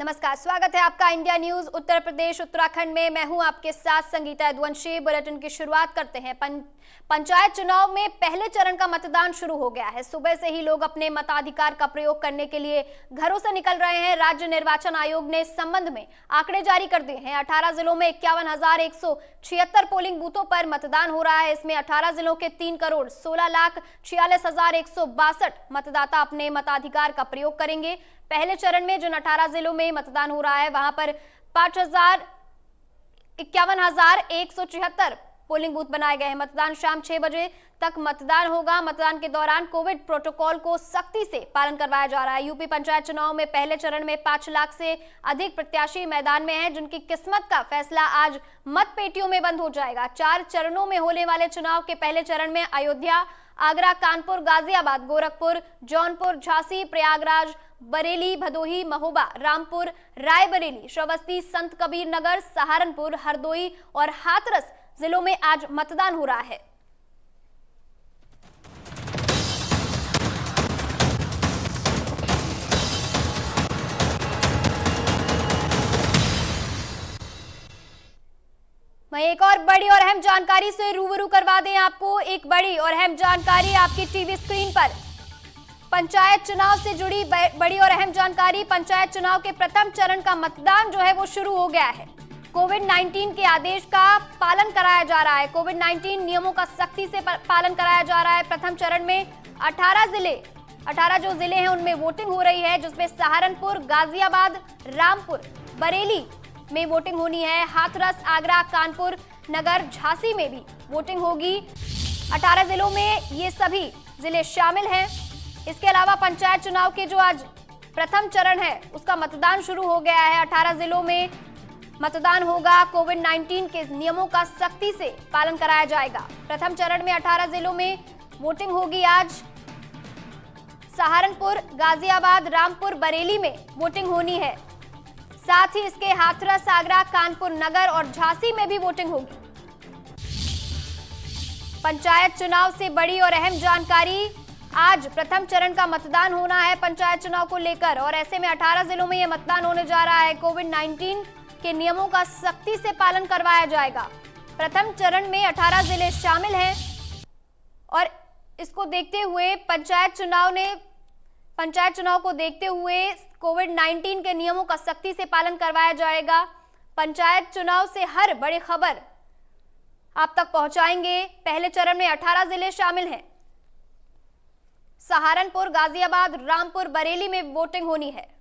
नमस्कार, स्वागत है आपका इंडिया न्यूज उत्तर प्रदेश उत्तराखंड में। मैं हूं आपके साथ संगीता यदुवंशी। बुलेटिन की शुरुआत करते हैं। पंचायत चुनाव में पहले चरण का मतदान शुरू हो गया है। सुबह से ही लोग अपने मताधिकार का प्रयोग करने के लिए घरों से निकल रहे हैं। राज्य निर्वाचन आयोग ने इस संबंध में आंकड़े जारी कर दिए हैं। 18 जिलों में 51,176 पोलिंग बूथों पर मतदान हो रहा है। इसमें 18 जिलों के 3,16,46,162 मतदाता अपने मताधिकार का प्रयोग करेंगे। पहले चरण में जिन 18 जिलों में मतदान हो रहा है वहां पर 51,176 पोलिंग बूथ बनाए गए हैं। मतदान शाम 6 बजे तक मतदान होगा। मतदान के दौरान कोविड प्रोटोकॉल को सख्ती से पालन करवाया जा रहा है। यूपी पंचायत चुनाव में पहले चरण में 5 लाख से अधिक प्रत्याशी मैदान में हैं, जिनकी किस्मत का फैसला आज मत पेटियों में बंद हो जाएगा। 4 चरणों में होने वाले चुनाव के पहले चरण में अयोध्या, आगरा, कानपुर, गाजियाबाद, गोरखपुर, जौनपुर, झांसी, प्रयागराज, बरेली, भदोही, महोबा, रामपुर, रायबरेली, श्रावस्ती, संत कबीर नगर, सहारनपुर, हरदोई और हाथरस जिलों में आज मतदान हो रहा है। वहीं एक और बड़ी और अहम जानकारी से रूबरू करवा दें आपको। एक बड़ी और अहम जानकारी आपकी टीवी स्क्रीन पर। पंचायत चुनाव से जुड़ी बड़ी और अहम जानकारी। पंचायत चुनाव के प्रथम चरण का मतदान जो है वो शुरू हो गया है। कोविड-19 के आदेश का पालन कराया जा रहा है। कोविड-19 नियमों का सख्ती से पालन कराया जा रहा है। प्रथम चरण में 18 जो जिले हैं उनमें वोटिंग हो रही है, जिसमें सहारनपुर, गाजियाबाद, रामपुर, बरेली में वोटिंग होनी है। हाथरस, आगरा, कानपुर नगर, झांसी में भी वोटिंग होगी। 18 जिलों में ये सभी जिले शामिल हैं। इसके अलावा पंचायत चुनाव के जो आज प्रथम चरण है उसका मतदान शुरू हो गया है। 18 जिलों में मतदान होगा। कोविड-19 के नियमों का सख्ती से पालन कराया जाएगा। प्रथम चरण में 18 जिलों में वोटिंग होगी आज। सहारनपुर, गाजियाबाद, रामपुर, बरेली में वोटिंग होनी है। साथ ही इसके हाथरस, आगरा, कानपुर नगर और झांसी में भी वोटिंग होगी। पंचायत चुनाव से बड़ी और अहम जानकारी। आज प्रथम चरण का मतदान होना है पंचायत चुनाव को लेकर, और ऐसे में 18 जिलों में यह मतदान होने जा रहा है। कोविड-19 के नियमों का सख्ती से पालन करवाया जाएगा। प्रथम चरण में 18 जिले शामिल हैं और इसको देखते हुए पंचायत चुनाव को देखते हुए कोविड-19 के नियमों का सख्ती से पालन करवाया जाएगा। पंचायत चुनाव से हर बड़ी खबर आप तक पहुंचाएंगे। पहले चरण में 18 जिले शामिल हैं। सहारनपुर, गाजियाबाद, रामपुर, बरेली में वोटिंग होनी है।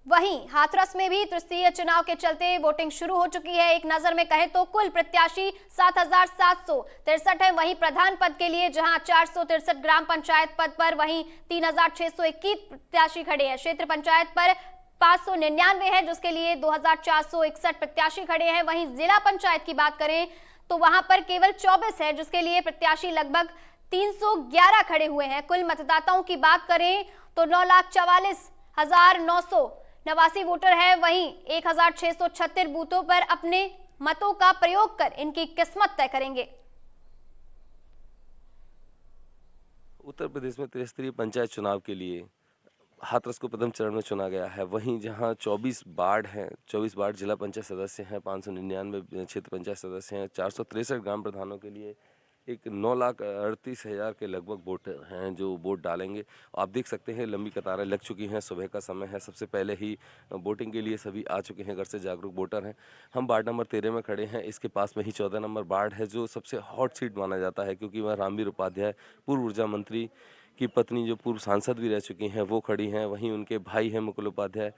वहीं हाथरस में भी तृतीय चुनाव के चलते वोटिंग शुरू हो चुकी है। एक नजर में कहें तो कुल प्रत्याशी 7,763 है। वहीं प्रधान पद के लिए जहां 463 ग्राम पंचायत पद पर वहीं 3,621 प्रत्याशी खड़े हैं। क्षेत्र पंचायत पर 599 है, जिसके लिए 2,461 प्रत्याशी खड़े हैं। वहीं जिला पंचायत की बात करें तो वहां पर केवल 24 है, जिसके लिए प्रत्याशी लगभग 311 खड़े हुए हैं। कुल मतदाताओं की बात करें तो 9,44,989 वोटर है। वहीं 1,636 बूथों पर अपने मतों का प्रयोग कर इनकी किस्मत तय करेंगे। उत्तर प्रदेश में त्रिस्तरीय पंचायत चुनाव के लिए हाथरस को प्रथम चरण में चुना गया है। वहीं जहां 24 वार्ड हैं, 24 वार्ड जिला पंचायत सदस्य हैं, 599 क्षेत्र पंचायत सदस्य हैं, 463 ग्राम प्रधानों के लिए एक 9,38,000 के लगभग वोटर हैं जो वोट डालेंगे। आप देख सकते हैं लंबी कतारें लग चुकी हैं। सुबह का समय है, सबसे पहले ही वोटिंग के लिए सभी आ चुके हैं। घर से जागरूक वोटर हैं। हम वार्ड नंबर 13 में खड़े हैं। इसके पास में ही 14 नंबर वार्ड है, जो सबसे हॉट सीट माना जाता है, क्योंकि वह रामवीर उपाध्याय पूर्व ऊर्जा मंत्री की पत्नी जो पूर्व सांसद भी रह चुकी हैं वो खड़ी हैं। वहीं उनके भाई हैं मुकुल उपाध्याय,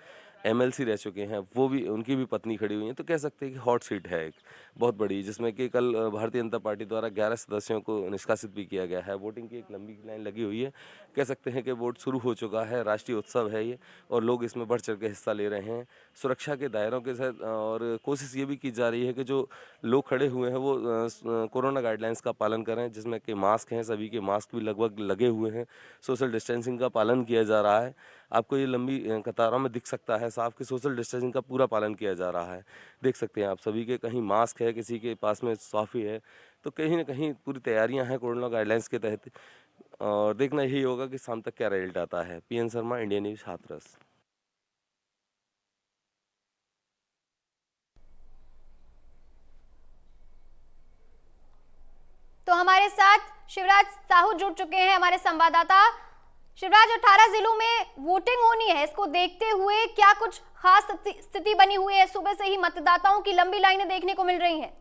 एमएलसी रह चुके हैं, वो भी, उनकी भी पत्नी खड़ी हुई हैं। तो कह सकते हैं कि हॉट सीट है एक बहुत बड़ी, जिसमें कि कल भारतीय जनता पार्टी द्वारा 11 सदस्यों को निष्कासित भी किया गया है। वोटिंग की एक लंबी लाइन लगी हुई है। कह सकते हैं कि वोट शुरू हो चुका है। राष्ट्रीय उत्सव है ये, और लोग इसमें बढ़ चढ़ के हिस्सा ले रहे हैं सुरक्षा के दायरों के साथ। और कोशिश ये भी की जा रही है कि जो लोग खड़े हुए हैं वो कोरोना गाइडलाइंस का पालन करें, जिसमें कि मास्क हैं, सभी के मास्क भी लगभग लगे हुए हैं। सोशल डिस्टेंसिंग का पालन किया जा रहा है। आपको ये लंबी कतारों में दिख सकता है साफ कि सोशल डिस्टेंसिंग का पूरा पालन किया जा रहा है। देख सकते हैं आप सभी के कहीं मास्क है, किसी के पास में सॉफी है, तो कहीं न कहीं पूरी तैयारियां हैं कोरोना गाइडलाइंस के तहत। और देखना यही होगा कि शाम तक क्या रिजल्ट आता है। PN Sharma, India news, Hathras. तो हमारे साथ शिवराज साहू जुड़ चुके हैं, हमारे संवाददाता। शिवराज, 18 जिलों में वोटिंग होनी है, इसको देखते हुए क्या कुछ खास स्थिति बनी हुई है? सुबह से ही मतदाताओं की लंबी लाइनें देखने को मिल रही हैं।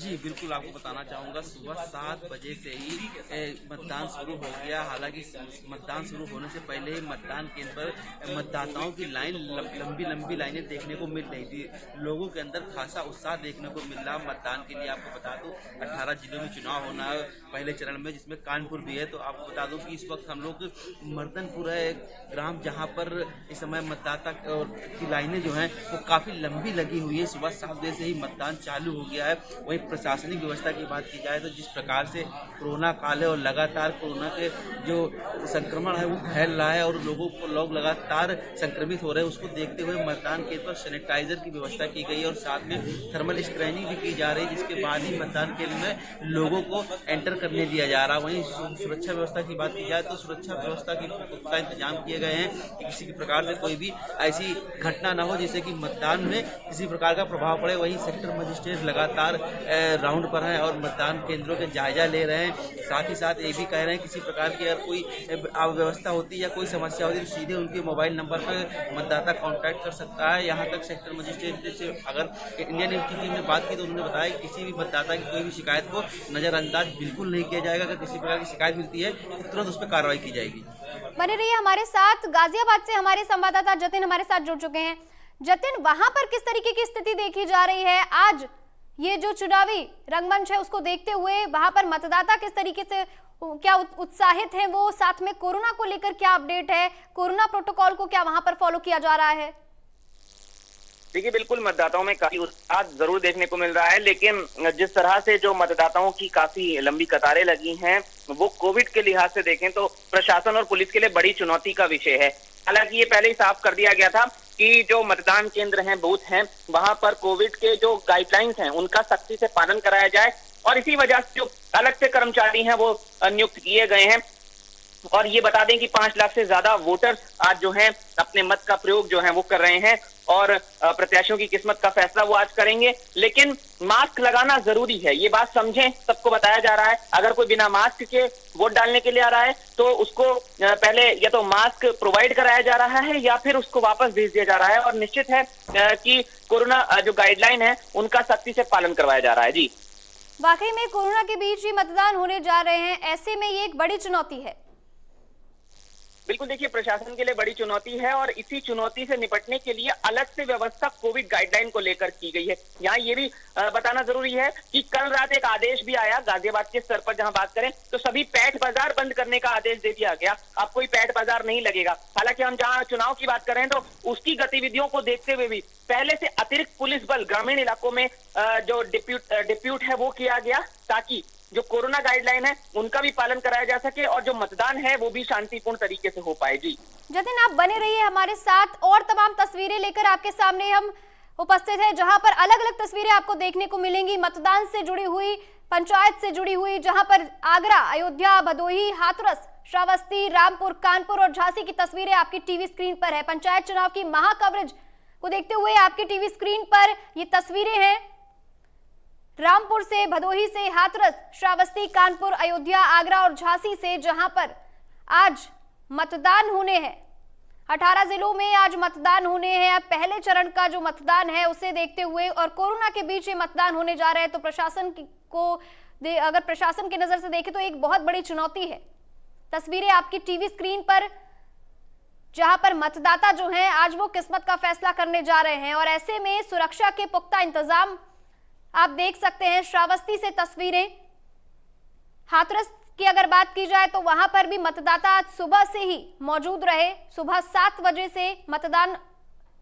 जी बिल्कुल, आपको बताना चाहूँगा सुबह 7 बजे से ही मतदान शुरू हो गया। हालांकि मतदान शुरू होने से पहले ही मतदान केंद्र पर मतदाताओं की लाइन लंबी लाइनें देखने को मिल रही थी। लोगों के अंदर खासा उत्साह देखने को मिल रहा मतदान के लिए। आपको बता दूं 18 जिलों में चुनाव होना है पहले चरण में, जिसमें कानपुर भी है। तो आपको बता दूं कि इस वक्त हम लोग मर्दनपुर है ग्राम, जहाँ पर इस समय मतदाता की लाइनें जो हैं वो काफ़ी लंबी लगी हुई है। सुबह 7 बजे से ही मतदान चालू हो गया है। वहीं प्रशासनिक व्यवस्था की बात की जाए तो जिस प्रकार से कोरोना काल है और लगातार कोरोना के जो संक्रमण है वो फैल रहा है और लोग लगातार संक्रमित हो रहे हैं, उसको देखते हुए मतदान केंद्र पर सैनिटाइजर की व्यवस्था की गई है और साथ में थर्मल स्क्रीनिंग भी की जा रही है, जिसके बाद ही मतदान केंद्र में लोगों को एंटर करने दिया जा रहा है। वहीं सुरक्षा व्यवस्था की बात की जाए तो सुरक्षा व्यवस्था के पुख्ता इंतजाम किए गए हैं कि किसी भी प्रकार से कोई भी ऐसी घटना न हो जिससे कि मतदान में किसी प्रकार का प्रभाव पड़े। वहीं सेक्टर मजिस्ट्रेट लगातार राउंड पर हैं और मतदान केंद्रों के जायजा ले रहे हैं। साथ ही साथ ये भी कह रहे हैं किसी प्रकार की अगर कोई अव्यवस्था होती है या कोई समस्या होती है तो सीधे उनके मोबाइल नंबर पर मतदाता कांटेक्ट कर सकता है। यहाँ तक सेक्टर मजिस्ट्रेट से अगर इंडियन न्यूज़ की टीम ने बात की तो उन्होंने बताया कि किसी भी मतदाता की कोई भी शिकायत को नजरअंदाज बिल्कुल नहीं किया जाएगा। अगर किसी प्रकार की शिकायत मिलती है तो तुरंत उस पर कार्रवाई की जाएगी। बने रहिए हमारे साथ। गाजियाबाद से हमारे संवाददाता जतिन हमारे साथ जुड़ चुके हैं। जतिन, वहां पर किस तरीके की स्थिति देखी जा रही है? आज ये जो चुनावी रंगमंच है उसको देखते हुए वहां पर मतदाता किस तरीके से क्या उत्साहित हैं वो? साथ में कोरोना को लेकर क्या अपडेट है? कोरोना प्रोटोकॉल को क्या वहां पर फॉलो किया जा रहा है? देखिए, बिल्कुल मतदाताओं में काफी उत्साह जरूर देखने को मिल रहा है, लेकिन जिस तरह से जो मतदाताओं की काफी लंबी कतारें लगी हैं वो कोविड के लिहाज से देखें तो प्रशासन और पुलिस के लिए बड़ी चुनौती का विषय है। हालांकि ये पहले ही साफ कर दिया गया था कि जो मतदान केंद्र हैं, बूथ हैं, वहां पर कोविड के जो गाइडलाइंस हैं उनका सख्ती से पालन कराया जाए और इसी वजह से जो अलग से कर्मचारी हैं वो नियुक्त किए गए हैं। और ये बता दें कि 5 लाख से ज्यादा वोटर्स आज जो हैं अपने मत का प्रयोग जो है वो कर रहे हैं और प्रत्याशियों की किस्मत का फैसला वो आज करेंगे। लेकिन मास्क लगाना जरूरी है, ये बात समझें। सबको बताया जा रहा है अगर कोई बिना मास्क के वोट डालने के लिए आ रहा है तो उसको पहले या तो मास्क प्रोवाइड कराया जा रहा है या फिर उसको वापस भेज दिया जा रहा है। और निश्चित है कि कोरोना जो गाइडलाइन है उनका सख्ती से पालन करवाया जा रहा है। जी, वाकई में कोरोना के बीच ही मतदान होने जा रहे हैं, ऐसे में ये एक बड़ी चुनौती है। बिल्कुल, देखिए प्रशासन के लिए बड़ी चुनौती है और इसी चुनौती से निपटने के लिए अलग से व्यवस्था कोविड गाइडलाइन को लेकर की गई है। यहाँ ये भी बताना जरूरी है कि कल रात एक आदेश भी आया गाजियाबाद के स्तर पर, जहां बात करें तो सभी पैठ बाजार बंद करने का आदेश दे दिया गया। अब कोई पैठ बाजार नहीं लगेगा। हालांकि हम जहां चुनाव की बात करें तो उसकी गतिविधियों को देखते हुए भी पहले से अतिरिक्त पुलिस बल ग्रामीण इलाकों में जो डिप्यूट है वो किया गया ताकि जो कोरोना गाइडलाइन है उनका भी पालन कराया जा सके और जो मतदान है वो भी शांतिपूर्ण तरीके से हो पाए। जी जतिन, आप बने रहिए हमारे साथ और तमाम तस्वीरें लेकर आपके सामने हम उपस्थित हैं, जहां पर अलग अलग तस्वीरें आपको देखने को मिलेंगी मतदान से जुड़ी हुई, पंचायत से जुड़ी हुई, जहां पर आगरा, अयोध्या, भदोही, हाथरस, श्रावस्ती, रामपुर, कानपुर और झांसी की तस्वीरें आपकी टीवी स्क्रीन पर है। पंचायत चुनाव की महा कवरेज को देखते हुए आपकी टीवी स्क्रीन पर ये तस्वीरें हैं रामपुर से, भदोही से, हाथरस, श्रावस्ती, कानपुर, अयोध्या, आगरा और झांसी से, जहां पर आज मतदान होने हैं। 18 जिलों में आज मतदान होने हैं। अब पहले चरण का जो मतदान है उसे देखते हुए और कोरोना के बीच ये मतदान होने जा रहे हैं तो प्रशासन को अगर प्रशासन की नजर से देखें तो एक बहुत बड़ी चुनौती है। तस्वीरें आपकी टीवी स्क्रीन पर, जहां पर मतदाता जो हैं आज वो किस्मत का फैसला करने जा रहे हैं और ऐसे में सुरक्षा के पुख्ता इंतजाम आप देख सकते हैं। श्रावस्ती से तस्वीरें, हाथरस की अगर बात की जाए तो वहां पर भी मतदाता आज सुबह से ही मौजूद रहे। सुबह 7 बजे से मतदान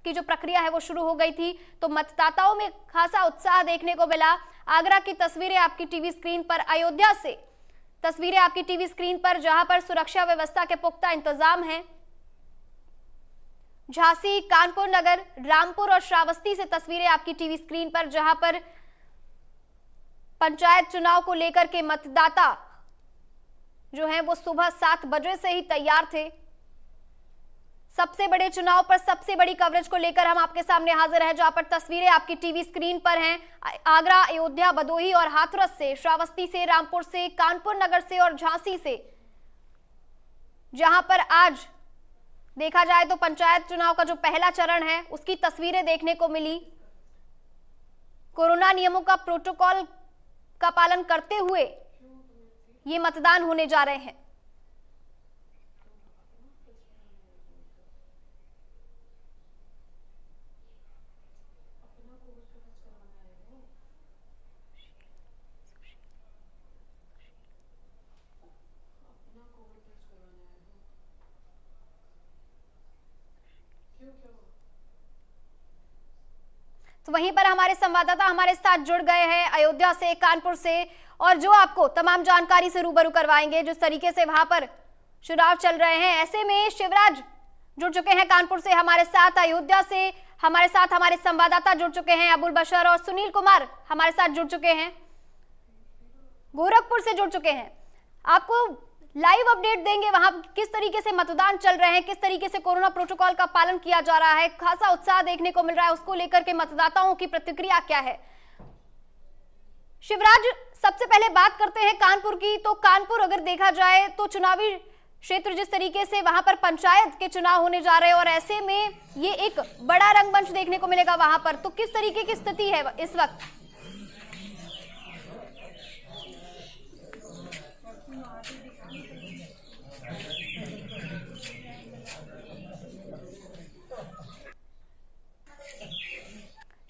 की जो प्रक्रिया है वो शुरू हो गई थी तो मतदाताओं में खासा उत्साह देखने को मिला। आगरा की तस्वीरें आपकी टीवी स्क्रीन पर, अयोध्या से तस्वीरें आपकी टीवी स्क्रीन पर, जहां पर सुरक्षा व्यवस्था के पुख्ता इंतजाम हैं। झांसी, कानपुर नगर, रामपुर और श्रावस्ती से तस्वीरें आपकी टीवी स्क्रीन पर, जहां पर पंचायत चुनाव को लेकर के मतदाता जो हैं वो सुबह 7 बजे से ही तैयार थे। सबसे बड़े चुनाव पर सबसे बड़ी कवरेज को लेकर हम आपके सामने हाजिर हैं, जहां पर तस्वीरें आपकी टीवी स्क्रीन पर हैं। आगरा, अयोध्या, भदोही और हाथरस से, श्रावस्ती से, रामपुर से, कानपुर नगर से और झांसी से, जहां पर आज देखा जाए तो पंचायत चुनाव का जो पहला चरण है उसकी तस्वीरें देखने को मिली। कोरोना नियमों का प्रोटोकॉल का पालन करते हुए ये मतदान होने जा रहे हैं। तो वहीं पर हमारे संवाददाता हमारे साथ जुड़ गए हैं अयोध्या से, कानपुर से, और जो आपको तमाम जानकारी से रूबरू करवाएंगे जिस तरीके से वहां पर चुनाव चल रहे हैं। ऐसे में शिवराज जुड़ चुके हैं कानपुर से हमारे साथ, अयोध्या से हमारे साथ हमारे संवाददाता जुड़ चुके हैं अबुल बशर, और सुनील कुमार हमारे साथ जुड़ चुके हैं, गोरखपुर से जुड़ चुके हैं। आपको लाइव अपडेट देंगे वहां किस तरीके से मतदान चल रहे हैं, किस तरीके से कोरोना प्रोटोकॉल का पालन किया जा रहा है, खासा उत्साह देखने को मिल रहा है, उसको लेकर के मतदाताओं की प्रतिक्रिया क्या है। शिवराज, सबसे पहले बात करते हैं कानपुर की। तो कानपुर अगर देखा जाए तो चुनावी क्षेत्र जिस तरीके से वहां पर पंचायत के चुनाव होने जा रहे हैं और ऐसे में ये एक बड़ा रंगमंच देखने को मिलेगा वहां पर, तो किस तरीके की स्थिति है इस वक्त?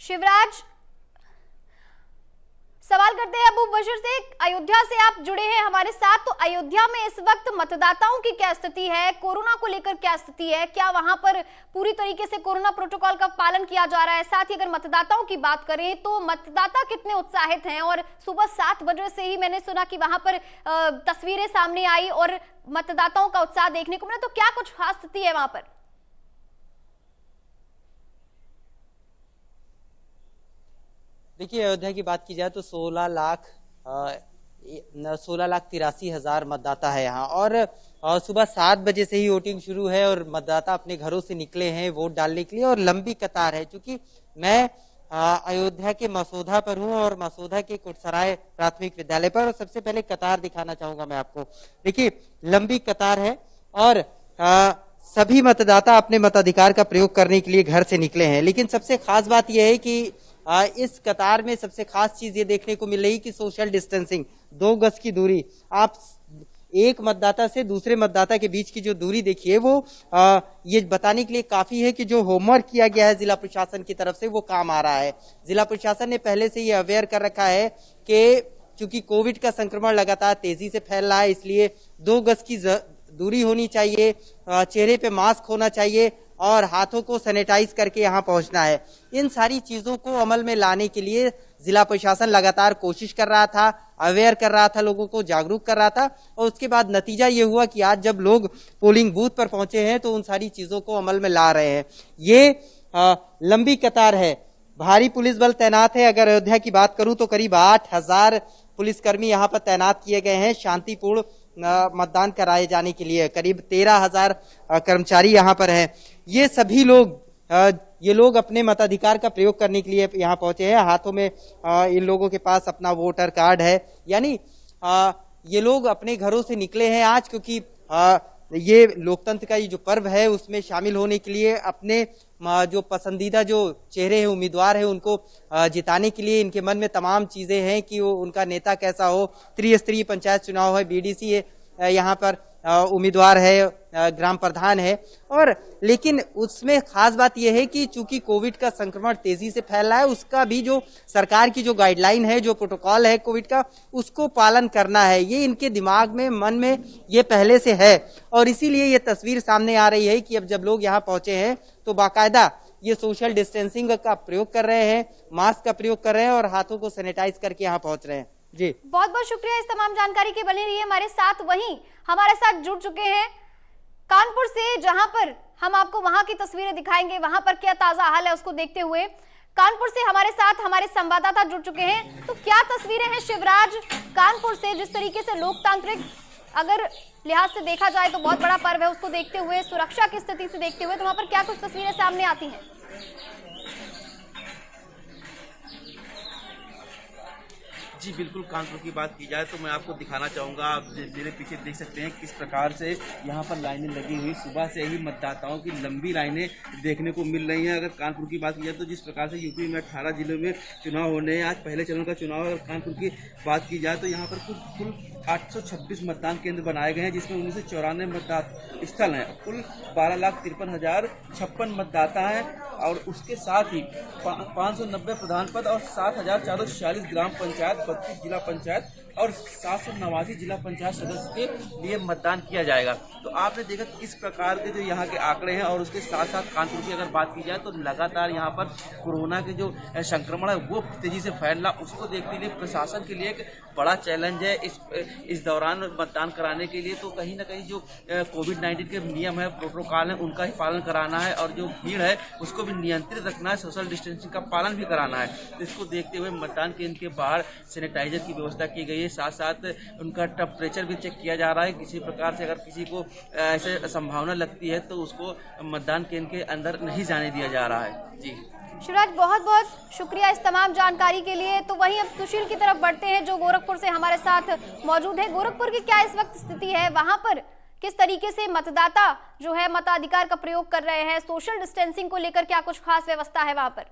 शिवराज, सवाल करते हैं अबू बशर से, अयोध्या से आप जुड़े हैं हमारे साथ। तो अयोध्या में इस वक्त मतदाताओं की क्या स्थिति है, कोरोना को लेकर क्या स्थिति है, क्या वहां पर पूरी तरीके से कोरोना प्रोटोकॉल का पालन किया जा रहा है? साथ ही अगर मतदाताओं की बात करें तो मतदाता कितने उत्साहित हैं? और सुबह 7 बजे से ही मैंने सुना कि वहां पर तस्वीरें सामने आई और मतदाताओं का उत्साह देखने को मिला, तो क्या कुछ खास स्थिति है वहां पर? देखिए, अयोध्या की बात की जाए तो 16,83,000 मतदाता है यहाँ, और सुबह 7 बजे से ही वोटिंग शुरू है और मतदाता अपने घरों से निकले हैं वोट डालने के लिए, और लंबी कतार है। क्योंकि मैं अयोध्या के मसौदा पर हूँ और मसौदा के कुटसराय प्राथमिक विद्यालय पर, और सबसे पहले कतार दिखाना चाहूंगा मैं आपको। देखिए, लंबी कतार है और सभी मतदाता अपने मताधिकार का प्रयोग करने के लिए घर से निकले हैं। लेकिन सबसे खास बात यह है कि इस कतार में सबसे खास चीज ये देखने को मिल रही कि सोशल डिस्टेंसिंग, 2 गज की दूरी। आप एक मतदाता से दूसरे मतदाता के बीच की जो दूरी देखिए, वो ये बताने के लिए काफी है कि जो होमवर्क किया गया है जिला प्रशासन की तरफ से वो काम आ रहा है। जिला प्रशासन ने पहले से ये अवेयर कर रखा है कि चूंकि कोविड का संक्रमण लगातार तेजी से फैल रहा है, इसलिए 2 गज की दूरी होनी चाहिए, चेहरे पे मास्क होना चाहिए और हाथों को सैनिटाइज करके यहाँ पहुंचना है। इन सारी चीजों को अमल में लाने के लिए जिला प्रशासन लगातार कोशिश कर रहा था, अवेयर कर रहा था, लोगों को जागरूक कर रहा था, और उसके बाद नतीजा ये हुआ कि आज जब लोग पोलिंग बूथ पर पहुंचे हैं तो उन सारी चीजों को अमल में ला रहे हैं। ये लंबी कतार है, भारी पुलिस बल तैनात है। अगर अयोध्या की बात करूं तो करीब 8,000 पुलिसकर्मी यहाँ पर तैनात किए गए हैं शांतिपूर्ण मतदान कराए जाने के लिए। करीब 13,000 कर्मचारी यहाँ पर हैं। ये सभी लोग अपने मताधिकार का प्रयोग करने के लिए यहाँ पहुंचे हैं। हाथों में इन लोगों के पास अपना वोटर कार्ड है, यानी ये लोग अपने घरों से निकले हैं आज, क्योंकि ये लोकतंत्र का ये जो पर्व है उसमें शामिल होने के लिए अपने जो पसंदीदा जो चेहरे हैं, उम्मीदवार है, उनको जिताने के लिए इनके मन में तमाम चीजें हैं कि वो उनका नेता कैसा हो। त्रिस्तरीय पंचायत चुनाव है, बीडीसी है, यहाँ पर उम्मीदवार है, ग्राम प्रधान है, और लेकिन उसमें खास बात यह है कि चूंकि कोविड का संक्रमण तेजी से फैल रहा है, उसका भी जो सरकार की जो गाइडलाइन है, जो प्रोटोकॉल है कोविड का, उसको पालन करना है। ये इनके दिमाग में, मन में ये पहले से है, और इसीलिए ये तस्वीर सामने आ रही है कि अब जब लोग यहाँ पहुंचे हैं तो बाकायदा ये सोशल डिस्टेंसिंग का प्रयोग कर रहे हैं, मास्क का प्रयोग कर रहे हैं और हाथों को सैनिटाइज करके यहाँ पहुंच रहे हैं। जी बहुत बहुत शुक्रिया इस तमाम जानकारी के, बने रहिए हमारे साथ। वहीं हमारे साथ जुड़ चुके हैं कानपुर से, जहां पर हम आपको वहां की तस्वीरें दिखाएंगे, वहां पर क्या ताजा हाल है उसको देखते हुए। कानपुर से हमारे साथ हमारे संवाददाता जुड़ चुके हैं। तो क्या तस्वीरें हैं शिवराज कानपुर से, जिस तरीके से लोकतांत्रिक अगर लिहाज से देखा जाए तो बहुत बड़ा पर्व है, उसको देखते हुए, सुरक्षा की स्थिति से देखते हुए, तो वहां पर क्या कुछ तस्वीरें सामने आती हैं? जी बिल्कुल, कानपुर की बात की जाए तो मैं आपको दिखाना चाहूँगा, आप मेरे पीछे देख सकते हैं किस प्रकार से यहाँ पर लाइनें लगी हुई, सुबह से ही मतदाताओं की लंबी लाइनें देखने को मिल रही हैं। अगर कानपुर की बात की जाए तो जिस प्रकार से यूपी में 18 जिलों में चुनाव होने हैं, आज पहले चरण का चुनाव है। अगर कानपुर की बात की जाए तो यहाँ पर कुल 826 मतदान केंद्र बनाए गए हैं, जिसमें 1994 मतदान स्थल हैं। कुल 12,53,056 मतदाता हैं और उसके साथ ही 590 प्रधान पद और 7,446 ग्राम पंचायत, 32 जिला पंचायत और 789 जिला पंचायत सदस्य के लिए मतदान किया जाएगा। तो आपने देखा किस प्रकार के जो यहाँ के आंकड़े हैं और उसके साथ साथ कानपुर की अगर बात की जाए तो लगातार यहाँ पर कोरोना के जो संक्रमण है वो तेजी से फैल रहा, उसको देखते हुए प्रशासन के लिए एक बड़ा चैलेंज है इस दौरान मतदान कराने के लिए। तो कहीं ना कहीं जो कोविड-19 के नियम है, प्रोटोकॉल है, उनका ही पालन कराना है और जो भीड़ है उसको भी नियंत्रित रखना है, सोशल डिस्टेंसिंग का पालन भी कराना है। तो इसको देखते हुए मतदान केंद्र के बाहर सैनिटाइजर की व्यवस्था की गई है, साथ साथ उनका टेम्परेचर भी चेक किया जा रहा है। किसी प्रकार से अगर किसी को ऐसे संभावना लगती है तो उसको मतदान केंद्र के अंदर नहीं जाने दिया जा रहा है। जी शिवराज, बहुत बहुत शुक्रिया इस तमाम जानकारी के लिए। तो वहीं अब सुशील की तरफ बढ़ते हैं जो गोरखपुर से हमारे साथ मौजूद है। गोरखपुर की क्या इस वक्त स्थिति है, वहां पर किस तरीके से मतदाता जो है मताधिकार का प्रयोग कर रहे हैं, सोशल डिस्टेंसिंग को लेकर क्या कुछ खास व्यवस्था है वहां पर?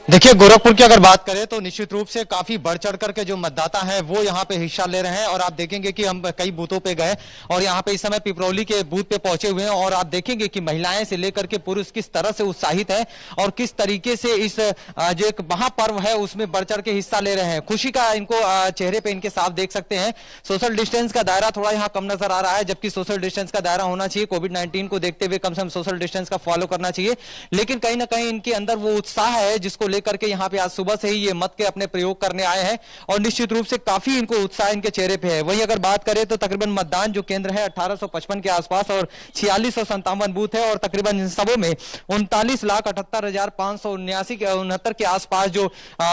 देखिए, गोरखपुर की अगर बात करें तो निश्चित रूप से काफी बढ़ चढ़ करके जो मतदाता हैं वो यहाँ पे हिस्सा ले रहे हैं और आप देखेंगे कि हम कई बूथों पे गए और यहाँ पे इस समय पिपरौली के बूथ पे पहुंचे हुए हैं और आप देखेंगे कि महिलाएं से लेकर के पुरुष किस तरह से उत्साहित हैं और किस तरीके से इस जो एक महापर्व है उसमें बढ़ चढ़ के हिस्सा ले रहे हैं। खुशी का इनको चेहरे पे इनके साफ देख सकते हैं। सोशल डिस्टेंस का दायरा थोड़ा यहाँ कम नजर आ रहा है, जबकि सोशल डिस्टेंस का दायरा होना चाहिए। कोविड-19 को देखते हुए कम से कम सोशल डिस्टेंस का फॉलो करना चाहिए, लेकिन कहीं ना कहीं इनके अंदर वो उत्साह है जिसको लेकर के यहाँ पे आज सुबह से ही ये मत के अपने प्रयोग करने आए हैं और निश्चित रूप से काफी इनको उत्साह इनके चेहरे पे है। वहीं अगर बात करें तो तकरीबन मतदान जो केंद्र है 1855 के आसपास और 4657 बूथ है और तकरीबन इन सबों में 39,78,579 के आसपास जो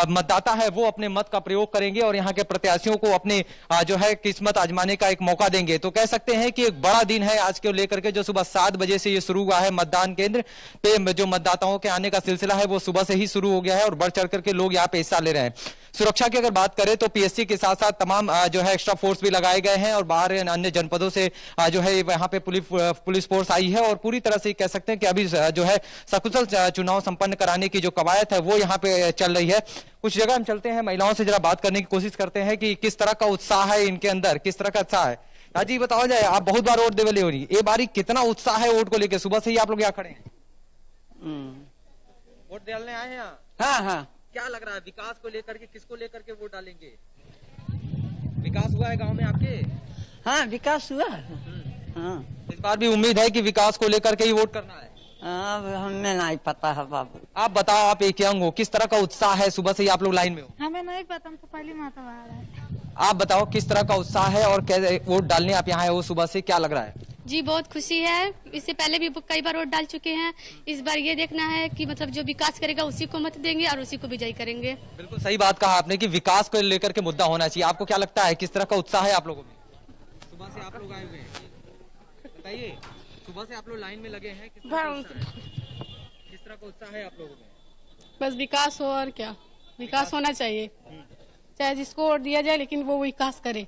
मतदाता है वो अपने मत का प्रयोग करेंगे और यहाँ के प्रत्याशियों को अपने जो है किस्मत आजमाने का एक मौका देंगे। तो कह सकते हैं कि एक बड़ा दिन है आज के लेकर के, जो सुबह 7 बजे से ये शुरू हुआ है। मतदान केंद्र पे जो मतदाताओं के आने का सिलसिला है वो सुबह से ही शुरू हो गया है और बढ़ चढ़ करके लोग यहाँ पे हिस्सा ले रहे हैं। सुरक्षा की अगर बात करें तो पीएससी के साथ साथ तमाम जो है एक्स्ट्रा फोर्स भी लगाए गए हैं और बाहर अन्य जनपदों से जो है यहाँ पे पुलिस फोर्स आई है और पूरी तरह से कह सकते हैं कि अभी जो है सकुशल चुनाव संपन्न कराने की जो कवायद है वो यहाँ पे चल रही है। कुछ जगह हम चलते हैं, महिलाओं से जरा बात करने की कोशिश करते हैं कि किस तरह का उत्साह है इनके अंदर, किस तरह का उत्साह है। राजी बताओ जाए, आप बहुत बार वोट देने हो रही, ये बारी कितना उत्साह है वोट को लेकर? सुबह से ही आप लोग यहाँ खड़े हैं, वोट डालने आए हैं यहाँ? हाँ हाँ। क्या लग रहा है विकास को लेकर के, किसको लेकर के वोट डालेंगे? विकास हुआ है गांव में आपके? हाँ विकास हुआ है। हाँ इस बार भी उम्मीद है कि विकास को लेकर के ही वोट करना है? अब हमें नहीं पता है बाबू। आप बताओ, आप एक यंग हो, किस तरह का उत्साह है? सुबह से ही आप लोग लाइन में हो? हमें नहीं पता, हमको पहली माता आ रहा है। आप बताओ किस तरह का उत्साह है और कैसे वोट डालने आप यहाँ आए हो सुबह से, क्या लग रहा है? जी बहुत खुशी है, इससे पहले भी कई बार वोट डाल चुके हैं। इस बार ये देखना है कि मतलब जो विकास करेगा उसी को मत देंगे और उसी को विजयी करेंगे। बिल्कुल सही बात कहा आपने कि विकास को लेकर के मुद्दा होना चाहिए। आपको क्या लगता है किस तरह का उत्साह है आप लोगों में? सुबह से आप लोग आए हुए हैं, बताइए, सुबह से आप लोग लाइन में लगे हैं, किस तरह का उत्साह है आप लोगों में? बस विकास हो और क्या, विकास होना चाहिए, चाहे जिसको वोट दिया जाए लेकिन वो विकास करे।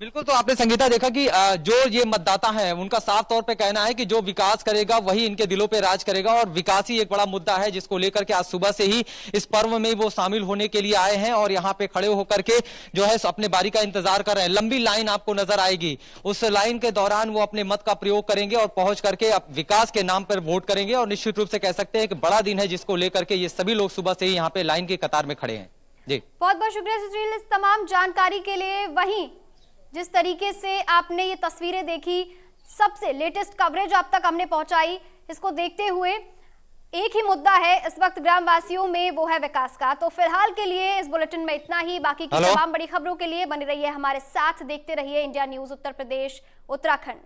बिल्कुल, तो आपने संगीता देखा कि जो ये मतदाता है उनका साफ तौर पे कहना है कि जो विकास करेगा वही इनके दिलों पे राज करेगा और विकास ही एक बड़ा मुद्दा है जिसको लेकर के आज सुबह से ही इस पर्व में वो शामिल होने के लिए आए हैं और यहाँ पे खड़े होकर के जो है अपने बारी का इंतजार कर रहे हैं। लंबी लाइन आपको नजर आएगी, उस लाइन के दौरान वो अपने मत का प्रयोग करेंगे और पहुंच करके विकास के नाम पर वोट करेंगे और निश्चित रूप से कह सकते हैं कि बड़ा दिन है जिसको लेकर के ये सभी लोग सुबह से ही यहाँ पे लाइन की कतार में खड़े हैं। जी बहुत बहुत शुक्रिया सुशील इस तमाम जानकारी के लिए। वहीं जिस तरीके से आपने ये तस्वीरें देखी सबसे लेटेस्ट कवरेज आप तक हमने पहुंचाई। इसको देखते हुए एक ही मुद्दा है इस वक्त ग्रामवासियों में, वो है विकास का। तो फिलहाल के लिए इस बुलेटिन में इतना ही। बाकी की तमाम बड़ी खबरों के लिए बने रहिए हमारे साथ, देखते रहिए इंडिया न्यूज उत्तर प्रदेश उत्तराखंड।